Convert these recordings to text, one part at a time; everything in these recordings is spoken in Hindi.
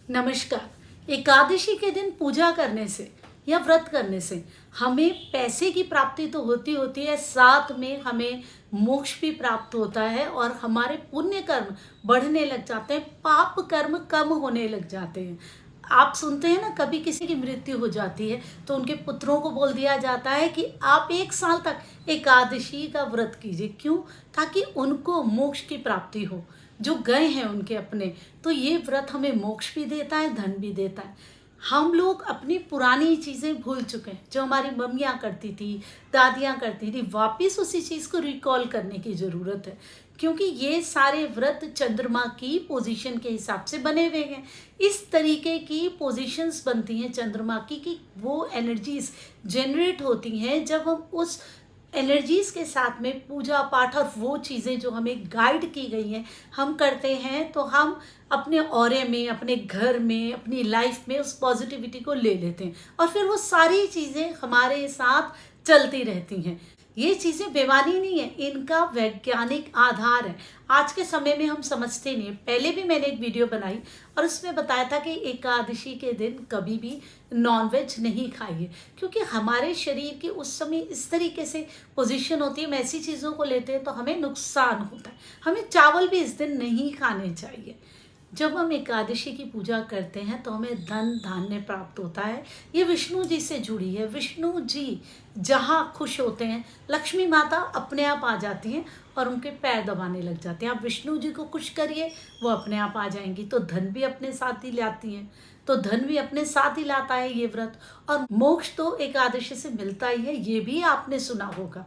नमस्कार। एकादशी के दिन पूजा करने से या व्रत करने से हमें पैसे की प्राप्ति तो होती है, साथ में हमें मोक्ष भी प्राप्त होता है और हमारे पुण्य कर्म बढ़ने लग जाते हैं, पाप कर्म कम होने लग जाते हैं। आप सुनते हैं ना, कभी किसी की मृत्यु हो जाती है तो उनके पुत्रों को बोल दिया जाता है कि आप 1 साल तक एकादशी का व्रत कीजिए। क्यों? ताकि उनको मोक्ष की प्राप्ति हो, जो गए हैं उनके अपने। तो ये व्रत हमें मोक्ष भी देता है, धन भी देता है। हम लोग अपनी पुरानी चीज़ें भूल चुके हैं, जो हमारी मम्मियाँ करती थी, दादियाँ करती थी। वापस उसी चीज़ को रिकॉल करने की ज़रूरत है, क्योंकि ये सारे व्रत चंद्रमा की पोजीशन के हिसाब से बने हुए हैं। इस तरीके की पोजीशंस बनती हैं चंद्रमा की कि वो एनर्जीज जनरेट होती हैं जब हम उस एनर्जीज के साथ में पूजा पाठ और वो चीज़ें जो हमें गाइड की गई हैं हम करते हैं, तो हम अपने ऑरे में, अपने घर में, अपनी लाइफ में उस पॉजिटिविटी को ले लेते हैं और फिर वो सारी चीज़ें हमारे साथ चलती रहती हैं। ये चीज़ें बेमानी नहीं है, इनका वैज्ञानिक आधार है। आज के समय में हम समझते नहीं। पहले भी मैंने एक वीडियो बनाई और उसमें बताया था कि एकादशी के दिन कभी भी नॉनवेज नहीं खाइए, क्योंकि हमारे शरीर की उस समय इस तरीके से पोजीशन होती है, हम ऐसी चीज़ों को लेते हैं तो हमें नुकसान होता है। हमें चावल भी इस दिन नहीं खाने चाहिए। जब हम एकादशी की पूजा करते हैं तो हमें धन धान्य प्राप्त होता है। ये विष्णु जी से जुड़ी है। विष्णु जी जहाँ खुश होते हैं, लक्ष्मी माता अपने आप आ जाती हैं और उनके पैर दबाने लग जाते हैं। आप विष्णु जी को खुश करिए, वो अपने आप आ जाएंगी। तो धन भी अपने साथ ही लाती हैं, तो धन भी अपने साथ ही लाता है ये व्रत। और मोक्ष तो एकादशी से मिलता ही है, ये भी आपने सुना होगा।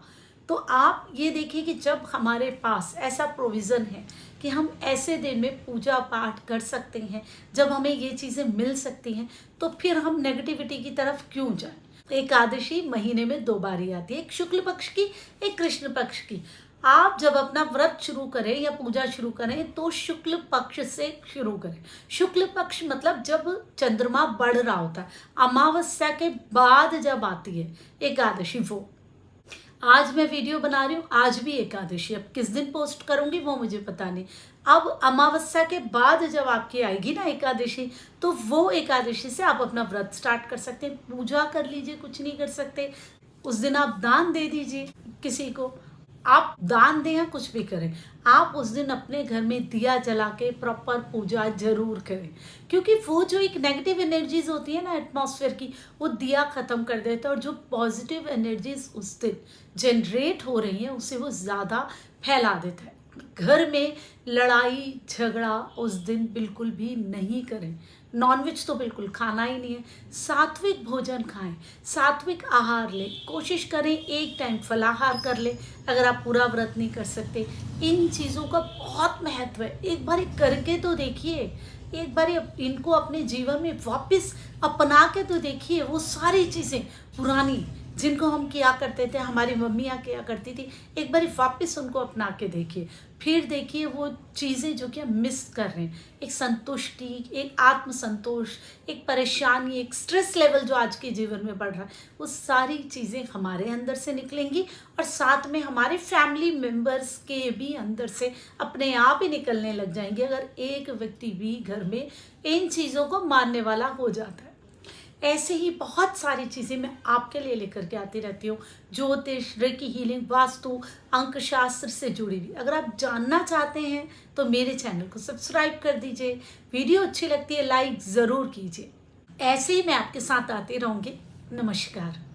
तो आप ये देखिए कि जब हमारे पास ऐसा प्रोविज़न है कि हम ऐसे दिन में पूजा पाठ कर सकते हैं, जब हमें ये चीज़ें मिल सकती हैं, तो फिर हम नेगेटिविटी की तरफ क्यों जाएं। एकादशी महीने में 2 बारी आती है, एक शुक्ल पक्ष की, एक कृष्ण पक्ष की। आप जब अपना व्रत शुरू करें या पूजा शुरू करें तो शुक्ल पक्ष से शुरू करें। शुक्ल पक्ष मतलब जब चंद्रमा बढ़ रहा होता है, अमावस्या के बाद जब आती है एकादशी, वो आज मैं वीडियो बना रही हूँ, आज भी एकादशी। अब किस दिन पोस्ट करूँगी वो मुझे पता नहीं। अब अमावस्या के बाद जब आपकी आएगी ना एकादशी, तो वो एकादशी से आप अपना व्रत स्टार्ट कर सकते हैं। पूजा कर लीजिए, कुछ नहीं कर सकते। उस दिन आप दान दे दीजिए किसी को, आप दान दें या कुछ भी करें, आप उस दिन अपने घर में दिया जला के प्रॉपर पूजा जरूर करें, क्योंकि वो जो एक नेगेटिव एनर्जीज होती है ना एटमॉस्फेयर की, वो दिया ख़त्म कर देता है और जो पॉजिटिव एनर्जीज उस दिन जनरेट हो रही हैं उसे वो ज़्यादा फैला देता है। घर में लड़ाई झगड़ा उस दिन बिल्कुल भी नहीं करें। नॉनवेज तो बिल्कुल खाना ही नहीं है। सात्विक भोजन खाएं, सात्विक आहार लें, कोशिश करें एक टाइम फलाहार कर लें अगर आप पूरा व्रत नहीं कर सकते। इन चीज़ों का बहुत महत्व है। एक बार करके तो देखिए, एक बार इनको अपने जीवन में वापस अपना के तो देखिए। वो सारी चीज़ें पुरानी जिनको हम किया करते थे, हमारी मम्मियाँ किया करती थी, एक बार वापस उनको अपना के देखिए। फिर देखिए वो चीज़ें जो कि हम मिस कर रहे हैं, एक संतुष्टि, एक आत्मसंतोष, एक परेशानी, एक स्ट्रेस लेवल जो आज के जीवन में बढ़ रहा है, वो सारी चीज़ें हमारे अंदर से निकलेंगी और साथ में हमारे फैमिली मेम्बर्स के भी अंदर से अपने आप ही निकलने लग जाएंगे, अगर एक व्यक्ति भी घर में इन चीज़ों को मानने वाला हो जाता है। ऐसे ही बहुत सारी चीज़ें मैं आपके लिए लेकर के आती रहती हूँ, ज्योतिष, रेकी हीलिंग, वास्तु, अंक शास्त्र से जुड़ी हुई। अगर आप जानना चाहते हैं तो मेरे चैनल को सब्सक्राइब कर दीजिए। वीडियो अच्छी लगती है लाइक ज़रूर कीजिए। ऐसे ही मैं आपके साथ आती रहूँगी। नमस्कार।